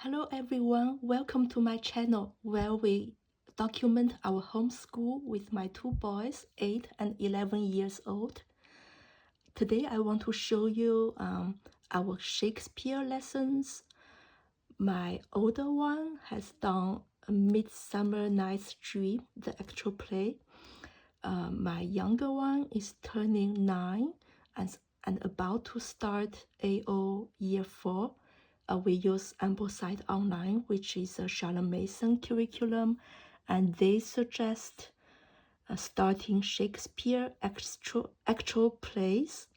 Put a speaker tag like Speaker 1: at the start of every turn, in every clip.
Speaker 1: Hello everyone, welcome to my channel where we document our homeschool with my two boys, 8 and 11 years old. Today I want to show you our Shakespeare lessons. My older one has done A Midsummer Night's Dream, the actual play. My younger one is turning 9 and about to start AO Year 4. We use Ambleside Online, which is a Charlotte Mason curriculum, and they suggest starting Shakespeare actual plays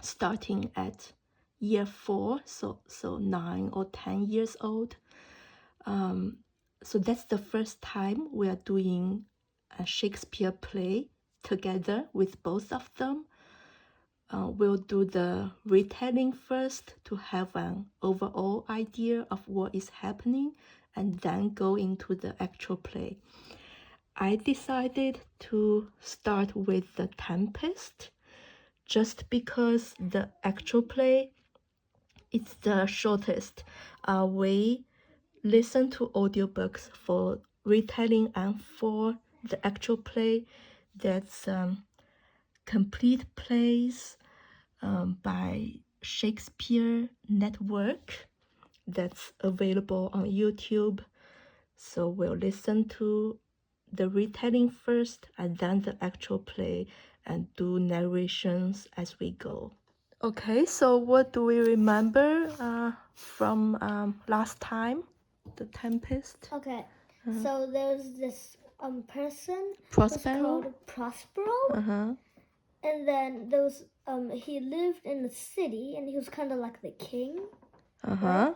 Speaker 1: starting at year 4, so 9 or 10 years old. So that's the first time we are doing a Shakespeare play together with both of them. We'll do the retelling first to have an overall idea of what is happening and then go into the actual play. I decided to start with the Tempest just because the actual play is the shortest. We listen to audiobooks for retelling and for the actual play. That's complete plays by Shakespeare Network that's available on YouTube. So we'll listen to the retelling first and then the actual play and do narrations as we go. Okay, so what do we remember from last time, the Tempest?
Speaker 2: Okay, so there's this person
Speaker 1: Prospero?
Speaker 2: called Prospero, and then there was he lived in the city, and he was kind of like the king.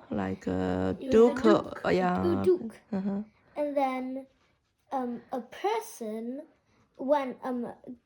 Speaker 1: Like a
Speaker 2: He was
Speaker 1: duke.
Speaker 2: the duke.
Speaker 1: Yeah.
Speaker 2: A duke. And then a person when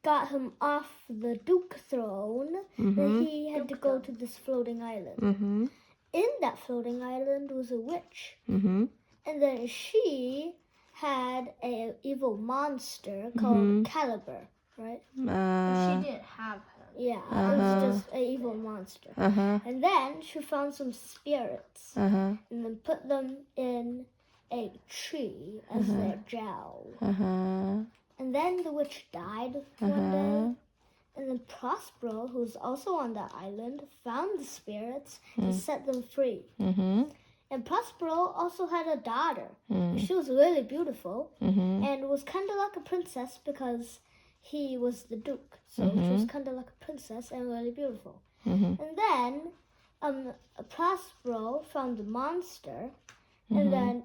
Speaker 2: got him off the duke throne, and he had to go to this floating island. In that floating island was a witch. And then she had an evil monster called Caliber, right?
Speaker 3: She didn't have her.
Speaker 2: Yeah, it was just an evil monster. And then she found some spirits and then put them in a tree as their gel. And then the witch died one day. And then Prospero, who's also on that island, found the spirits and set them free. And Prospero also had a daughter. She was really beautiful and was kind of like a princess because he was the duke. So she was kind of like a princess and really beautiful. And then Prospero found the monster and then,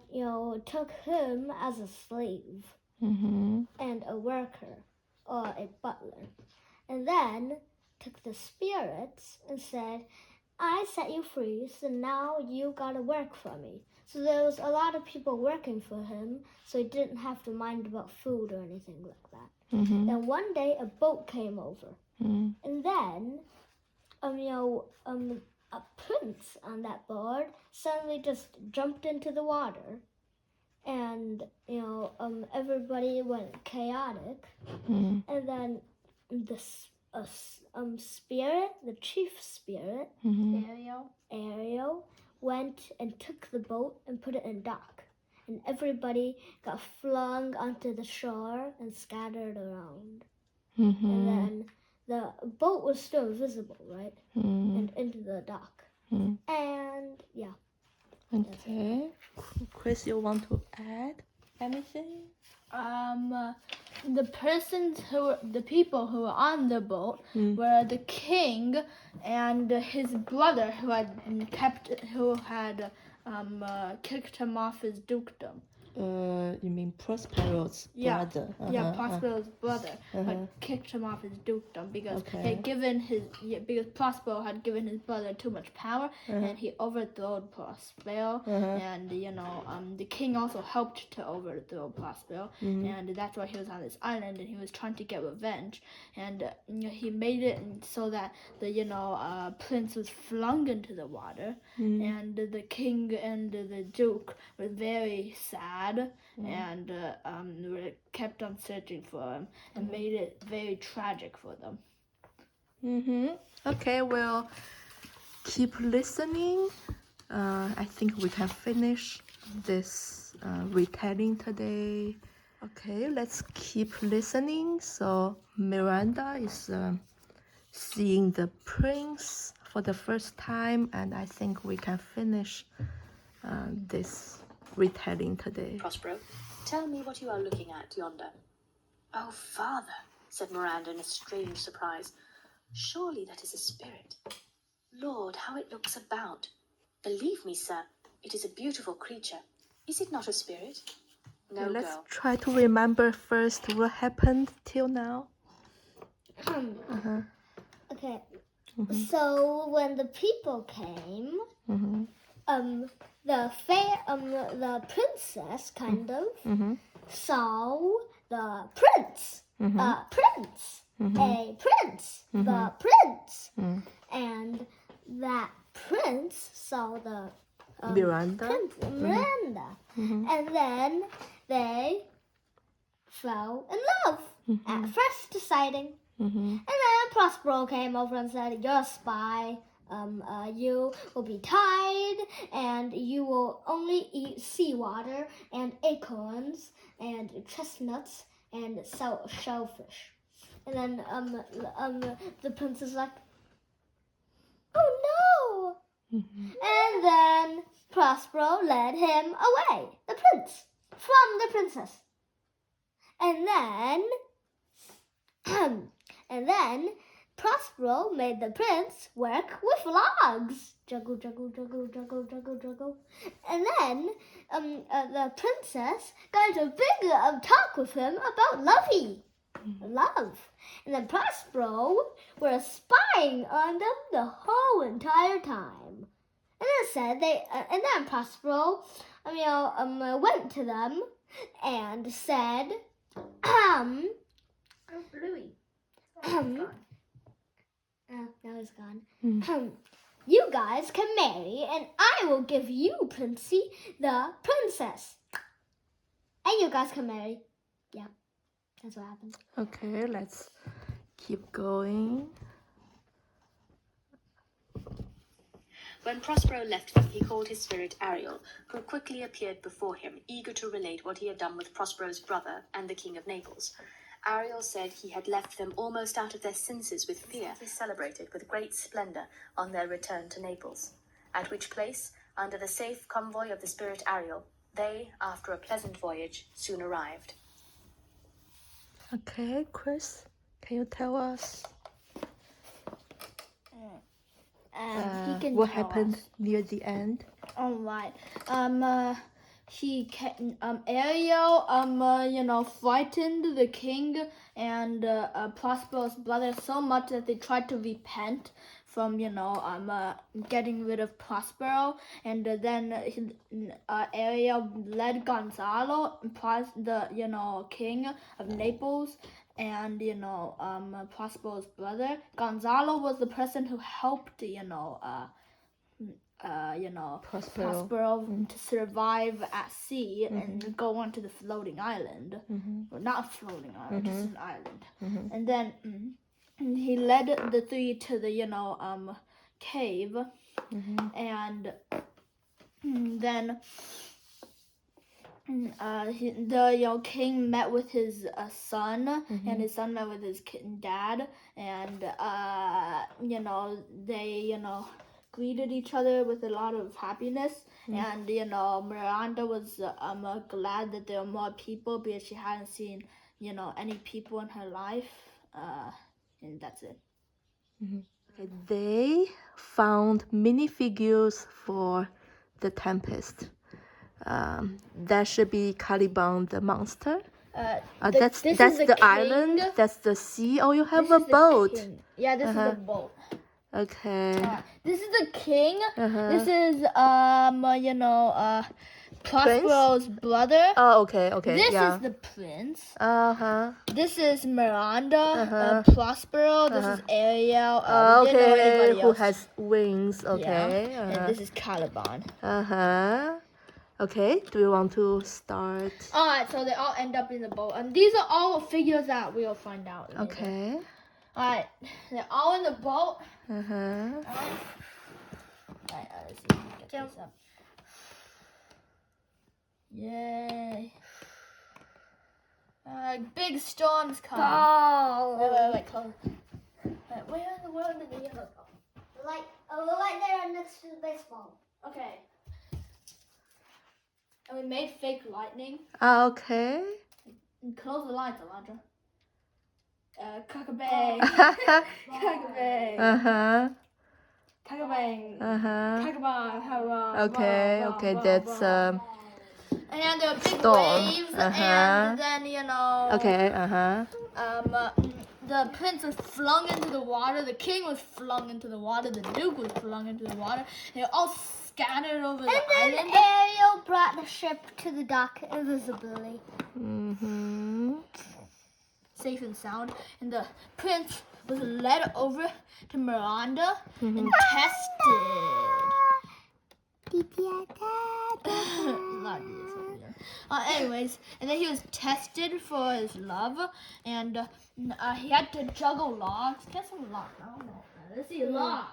Speaker 2: took him as a slave and a worker or a butler. And then took the spirits and said, I set you free, so now you gotta work for me. So there was a lot of people working for him, so he didn't have to mind about food or anything like that. And one day a boat came over, and then, a prince on that board suddenly just jumped into the water, and everybody went chaotic, and then the spirit, the chief spirit, Ariel, went and took the boat and put it in dock. And everybody got flung onto the shore and scattered around. And then the boat was still visible, right? And into the dock. And yeah.
Speaker 1: Okay. Chris, you want to add anything?
Speaker 3: The people who were on the boat were the king and his brother who had kicked him off his dukedom.
Speaker 1: You mean Prospero's brother?
Speaker 3: Prospero's brother had kicked him off his dukedom because because Prospero had given his brother too much power and he overthrew Prospero and the king also helped to overthrow Prospero and that's why he was on this island and he was trying to get revenge and he made it so that the prince was flung into the water and the king and the duke were very sad and kept on searching for him and made it very tragic for them.
Speaker 1: Okay, we'll keep listening. I think we can finish this retelling today. Okay, let's keep listening. So Miranda is seeing the prince for the first time, and I think we can finish this retelling today.
Speaker 4: Prospero, tell me what you are looking at yonder. Oh, father, said Miranda in a strange surprise. Surely that is a spirit. Lord, how it looks about. Believe me, sir, it is a beautiful creature. Is it not a spirit? No,
Speaker 1: Okay, let's
Speaker 4: girl.
Speaker 1: try to remember first what happened till now.
Speaker 2: Okay. So when the people came, the princess kind of saw the prince, the prince, and that prince saw the
Speaker 1: Miranda.
Speaker 2: Miranda, and then they fell in love at first sighting. And then Prospero came over and said, "You're a spy. You will be tied, and you will only eat seawater and acorns and chestnuts and shellfish." And then the prince is like, "Oh no!" And then Prospero led him away, the prince, from the princess. And then Prospero made the prince work with logs. Juggle, juggle, juggle, juggle, juggle, juggle. And then the princess got into a big talk with him about love. And then Prospero was spying on them the whole entire time. And then Prospero, went to them and said,
Speaker 3: Bluey.
Speaker 2: now he's gone. You guys can marry, and I will give you, Princey, the princess. And you guys can marry. Yeah, that's what happened.
Speaker 1: Okay, let's keep going.
Speaker 4: When Prospero left them, he called his spirit Ariel, who quickly appeared before him, eager to relate what he had done with Prospero's brother and the King of Naples. Ariel said he had left them almost out of their senses with fear. He celebrated with great splendor on their return to Naples, at which place, under the safe convoy of the spirit Ariel, they, after a pleasant voyage, soon arrived.
Speaker 1: Okay, Chris, can you tell us what happened near the end?
Speaker 3: All right. Ariel, frightened the king and Prospero's brother so much that they tried to repent from, getting rid of Prospero. And then Ariel led Gonzalo, the king of Naples, and Prospero's brother. Gonzalo was the person who helped Prospero to survive at sea and go onto the floating island. Well, not a floating island, just an island. And then he led the three to the cave, and then the king met with his son, and his son met with his dad, and they greeted each other with a lot of happiness, and Miranda was glad that there were more people because she hadn't seen any people in her life, and that's it.
Speaker 1: Okay, they found minifigures for the Tempest. That should be Caliban the monster. That's the island. That's the sea. Oh, you have a boat.
Speaker 3: Yeah, this is the boat.
Speaker 1: Okay.
Speaker 3: This is the king. This is Prospero's brother.
Speaker 1: Oh, okay.
Speaker 3: This
Speaker 1: yeah.
Speaker 3: is the prince.
Speaker 1: This
Speaker 3: is Miranda. Prospero. This is Ariel.
Speaker 1: Okay. Who has wings? Okay.
Speaker 3: Yeah. And this is Caliban.
Speaker 1: Okay. Do you want to start?
Speaker 3: Alright, so they all end up in the boat, and these are all figures that we'll find out later.
Speaker 1: Okay.
Speaker 3: Alright, they're all in the boat. Alright, let's see if we can get this up. Yay. Big storm's coming.
Speaker 2: Oh.
Speaker 3: Wait, close. Where in the world did the yellow go?
Speaker 2: The light there next to the baseball.
Speaker 3: Okay. And we made fake lightning.
Speaker 1: Okay.
Speaker 3: And close the lights, Alondra. Cockabang. Cockabang.
Speaker 1: Uh-huh.
Speaker 3: Cockabang.
Speaker 1: Uh-huh.
Speaker 3: Cockabang.
Speaker 1: Okay, that's
Speaker 3: And there were big
Speaker 1: storm.
Speaker 3: waves,
Speaker 1: Uh-huh.
Speaker 3: and then, you know...
Speaker 1: Okay, uh-huh.
Speaker 3: The prince was flung into the water, the king was flung into the water, the duke was flung into the water. They all scattered over the island.
Speaker 2: And then Ariel brought the ship to the dock invisibly.
Speaker 1: Mm-hmm.
Speaker 3: Safe and sound. And the prince was led over to Miranda and tested. Anyways, and then he was tested for his love, and he had to juggle logs. Get some logs. I don't know. Let's see, logs.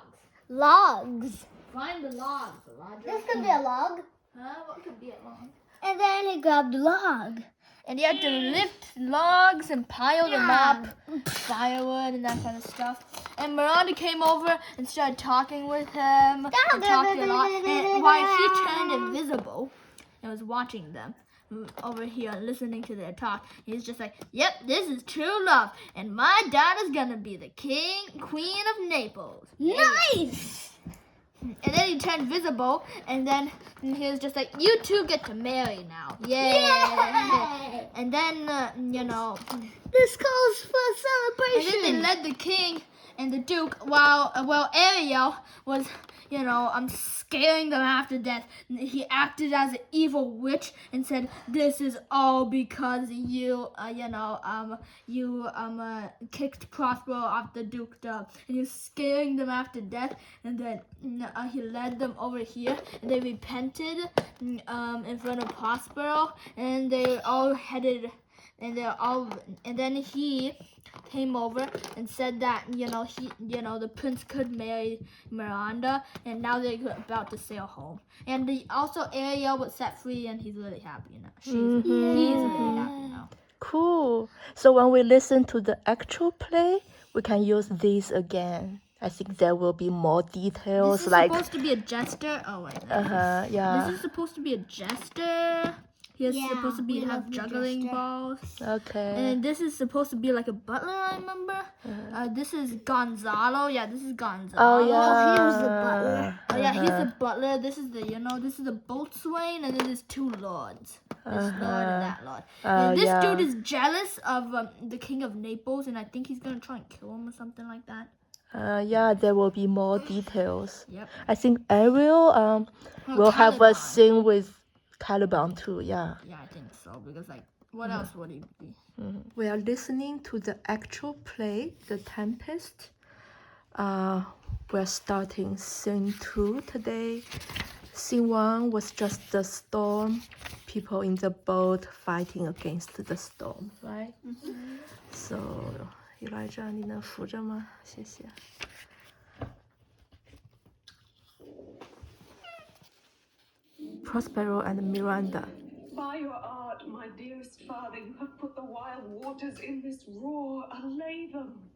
Speaker 2: Logs.
Speaker 3: Find the logs, Roger.
Speaker 2: This could be a log.
Speaker 3: Huh? What could be a log?
Speaker 2: And then he grabbed the log.
Speaker 3: And he had to lift logs and pile them up, firewood and that kind of stuff. And Miranda came over and started talking with him, and talking a lot. And while he turned invisible and was watching them over here, listening to their talk, he's just like, "Yep, this is true love, and my daughter's gonna be the queen of Naples."
Speaker 2: Nice.
Speaker 3: And then he turned visible, and then he was just like, "You two get to marry now, yay!" And then you know,
Speaker 2: This calls for celebration.
Speaker 3: and then they led the king and the duke while Ariel was, you know, scaring them half to death. He acted as an evil witch and said, "This is all because you kicked Prospero off the dukedom." And he was scaring them half to death. And then he led them over here, and they repented in front of Prospero, and they all headed. And then he came over and said that the prince could marry Miranda, and now they're about to sail home. And also Ariel was set free, and he's really happy now. He's really happy now.
Speaker 1: Cool. So when we listen to the actual play, we can use these again. I think there will be more details.
Speaker 3: This is supposed to be a jester. Oh wait.
Speaker 1: Yeah.
Speaker 3: This is supposed to be a jester. He's supposed to have juggling balls.
Speaker 1: Okay.
Speaker 3: And this is supposed to be like a butler, I remember. This is Gonzalo. Yeah, this is Gonzalo.
Speaker 1: Oh yeah.
Speaker 2: Oh, he was the butler.
Speaker 3: Oh yeah, he's the butler. This is the boatswain, and then there's two lords. This lord and that lord. And this dude is jealous of the king of Naples, and I think he's gonna try and kill him or something like that.
Speaker 1: Yeah, there will be more details.
Speaker 3: Yep.
Speaker 1: I think Ariel will have a scene with Caliban too. Yeah.
Speaker 3: Yeah, I think so, because like, what else would he be?
Speaker 1: We are listening to the actual play, The Tempest. We're starting scene 2 today. Scene 1 was just the storm, people in the boat fighting against the storm, right? So, Elijah, 你能扶着吗？谢谢。Prospero and Miranda.
Speaker 5: By your art, my dearest father, you have put the wild waters in this roar. Allay them.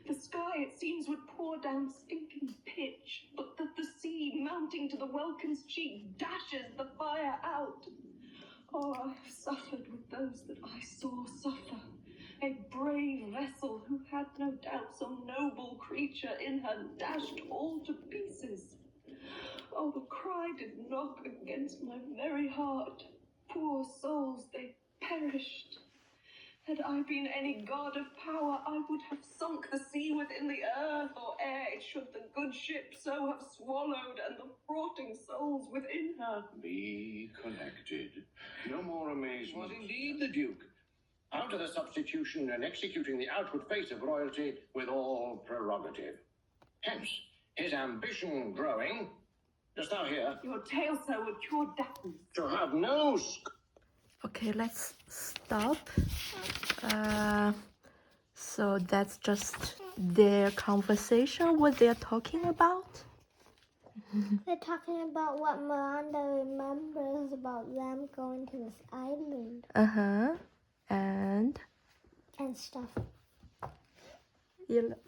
Speaker 5: The sky, it seems, would pour down stinking pitch, but that the sea, mounting to the welkin's cheek, dashes the fire out. Oh, I have suffered with those that I saw suffer. A brave vessel who had no doubt some noble creature in her dashed all to pieces. Oh, the cry did knock against my very heart. Poor souls, they perished. Had I been any god of power, I would have sunk the sea within the earth or air, should the good ship so have swallowed, and the fraughting souls within her.
Speaker 6: Be collected. No more amazement. Was indeed the Duke. Out of the substitution and executing the outward face of royalty with all prerogative. Hence, his ambition growing. Dost thou hear?
Speaker 5: Your tale, sir, would cure deafness.
Speaker 6: To have no
Speaker 1: Okay, let's stop. So that's just their conversation, what they're talking about.
Speaker 2: They're talking about what Miranda remembers about them going to this island.
Speaker 1: And
Speaker 2: Stuff.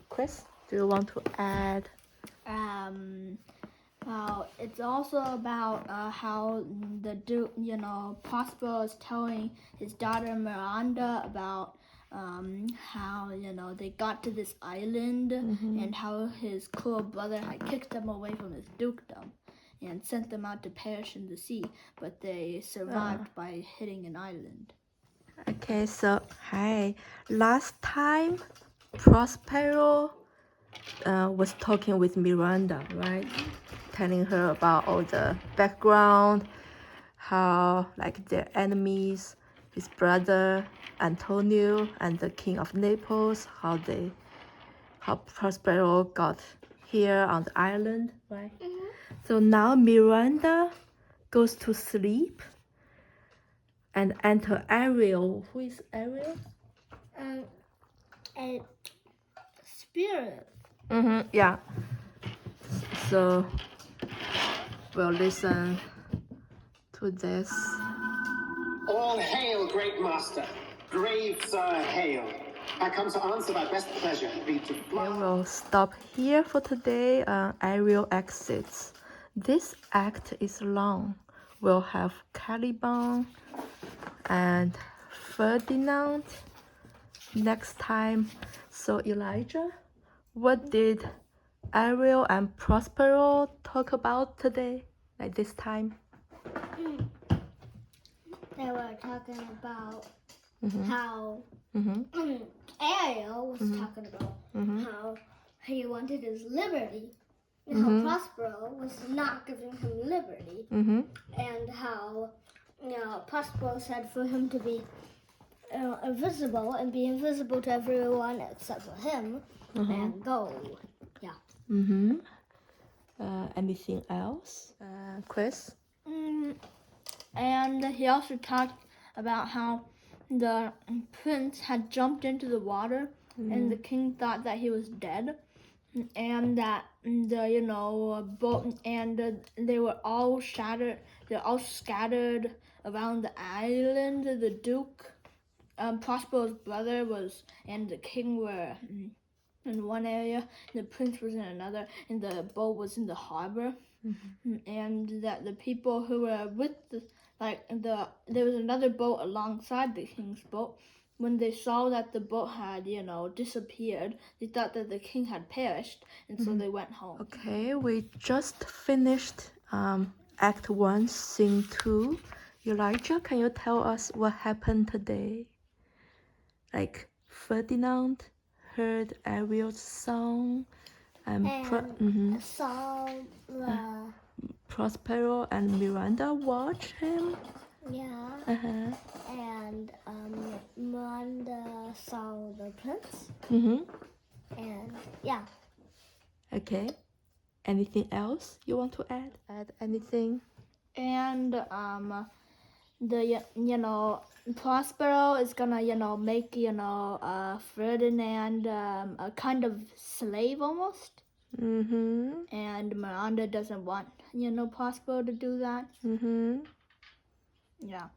Speaker 1: Chris, do you want to add?
Speaker 3: It's also about how the Duke, Prospero is telling his daughter Miranda about how they got to this island and how his cruel brother had kicked them away from his dukedom and sent them out to perish in the sea, but they survived by hitting an island.
Speaker 1: Okay, so hi. Last time, Prospero was talking with Miranda, right? Telling her about all the background, how like their enemies, his brother Antonio and the King of Naples, how Prospero got here on the island, right? So now Miranda goes to sleep and enter Ariel. Who is Ariel?
Speaker 2: A spirit.
Speaker 1: Yeah. So we'll listen to this.
Speaker 7: All hail, great master. Grave sir, hail. I come to answer thy best pleasure. Be to
Speaker 1: Okay, we'll stop here for today. Ariel exits. This act is long. We'll have Caliban and Ferdinand next time. So Elijah, what did Ariel and Prospero talk about today, like this time?
Speaker 2: They were talking about how Ariel was talking about how he wanted his liberty, and how Prospero was not giving him liberty, and how Prospero said for him to be invisible and be invisible to everyone except for him, and go. Yeah.
Speaker 1: Anything else, Chris?
Speaker 3: And he also talked about how the prince had jumped into the water and the king thought that he was dead, and that the boat and they were all shattered. They're all scattered around the island. The Duke, Prospero's brother, and the king were in one area, and the prince was in another, and the boat was in the harbor, and that the people who were with there was another boat alongside the king's boat. When they saw that the boat had, disappeared, they thought that the king had perished, and so they went home.
Speaker 1: Okay, we just finished Act 1, Scene 2. Elijah, can you tell us what happened today? Like Ferdinand heard Ariel's song, and
Speaker 2: saw the
Speaker 1: Prospero and Miranda watch him.
Speaker 2: and Miranda saw the prince. And yeah.
Speaker 1: Okay. Anything else you want to add? Add anything?
Speaker 3: And Prospero is gonna make Ferdinand a kind of slave almost. And Miranda doesn't want Prospero to do that. Yeah.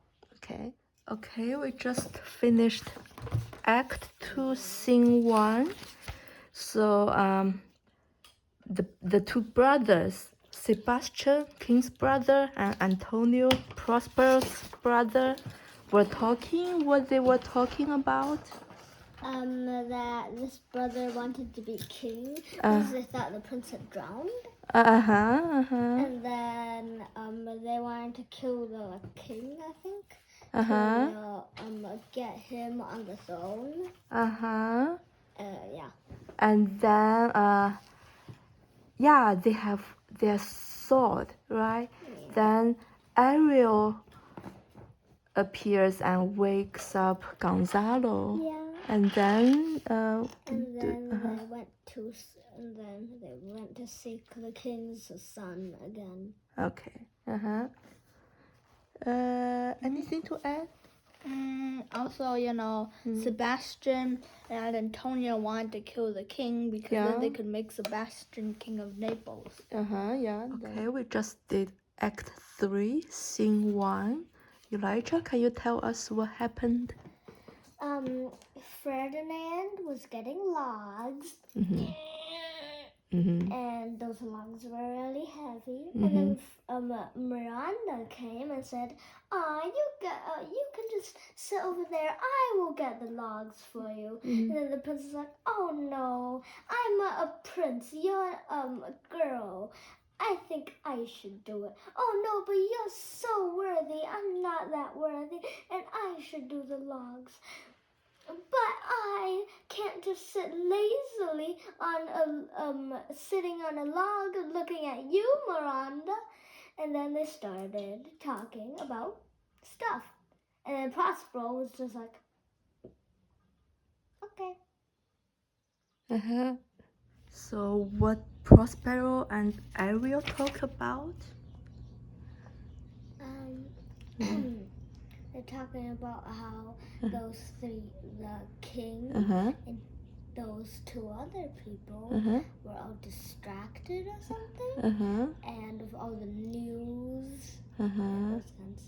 Speaker 1: Okay, we just finished Act 2, Scene 1. So the two brothers, Sebastian, King's brother, and Antonio, Prospero's brother, were talking. What they were talking about?
Speaker 2: That this brother wanted to be king because they thought the prince had drowned. And then they wanted to kill the king, I think. To get him on the throne. Yeah.
Speaker 1: And then they have their sword, right?
Speaker 2: Yeah.
Speaker 1: Then Ariel appears and wakes up Gonzalo.
Speaker 2: Yeah.
Speaker 1: And then
Speaker 2: they went to seek the king's son again.
Speaker 1: Okay. Anything to add?
Speaker 3: Also, Sebastian and Antonia wanted to kill the king because then they could make Sebastian king of Naples.
Speaker 1: Yeah. Okay, we just did Act 3, Scene 1. Elijah, can you tell us what happened?
Speaker 2: Ferdinand was getting logs. And those logs were really heavy. And then Miranda came and said, you can just sit over there. I will get the logs for you. And then the prince is like, oh no, I'm a prince. You're a girl. I think I should do it. Oh no, but you're so worthy. I'm not that worthy. And I should do the logs. But I can't just sit lazily sitting on a log looking at you, Miranda. And then they started talking about stuff. And then Prospero was just like, okay.
Speaker 1: So what Prospero and Ariel talk about?
Speaker 2: They're talking about how those three, the king and those two other people were all distracted or something, and with all the news, and those kind of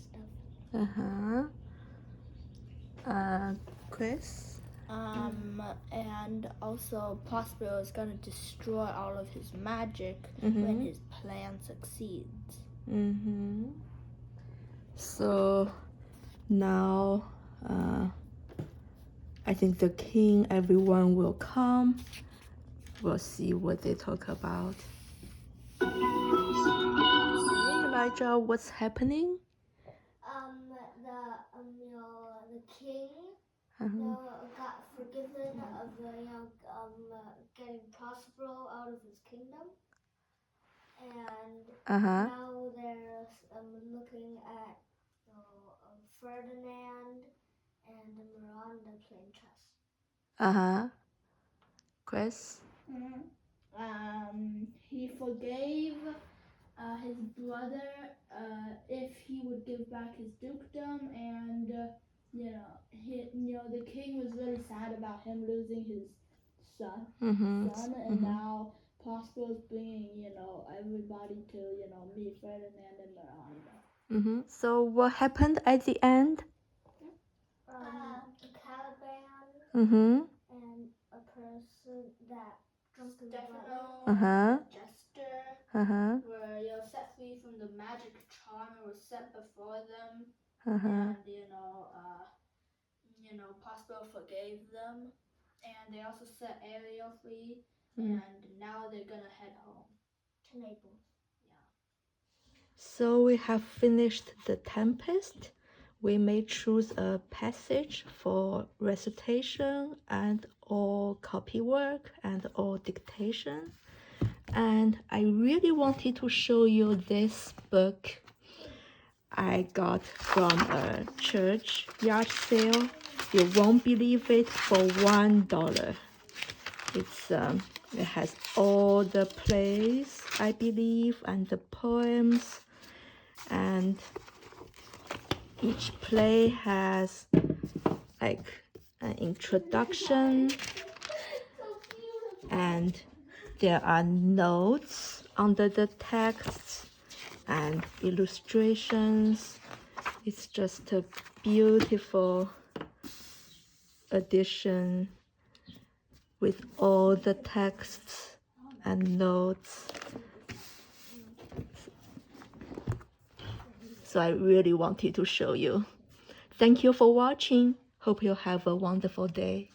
Speaker 2: stuff.
Speaker 1: Chris?
Speaker 3: And also Prospero is going to destroy all of his magic when his plan succeeds.
Speaker 1: So now I think the king, everyone will come. We'll see what they talk about. Hey, Elijah, what's happening?
Speaker 2: The king got forgiven of getting Prospero out of his kingdom, and now they're looking at Ferdinand and Miranda playing chess.
Speaker 1: Chris?
Speaker 3: He forgave his brother if he would give back his dukedom, and the king was really sad about him losing his son, and now Prospero's bringing everybody to meet Ferdinand and Miranda.
Speaker 1: So what happened at the end?
Speaker 2: Caliban and a person that
Speaker 3: Stefano, Jester, were set free from the magic charm and was set before them, and Prospero forgave them, and they also set Ariel free, and now they're gonna head home
Speaker 2: to Naples.
Speaker 1: So we have finished the Tempest. We may choose a passage for recitation and or copy work and or dictation. And I really wanted to show you this book I got from a church yard sale. You won't believe it, for $1. It has all the plays, I believe, and the poems, and each play has like an introduction, and there are notes under the texts and illustrations. It's just a beautiful edition with all the texts and notes. So I really wanted to show you. Thank you for watching. Hope you have a wonderful day.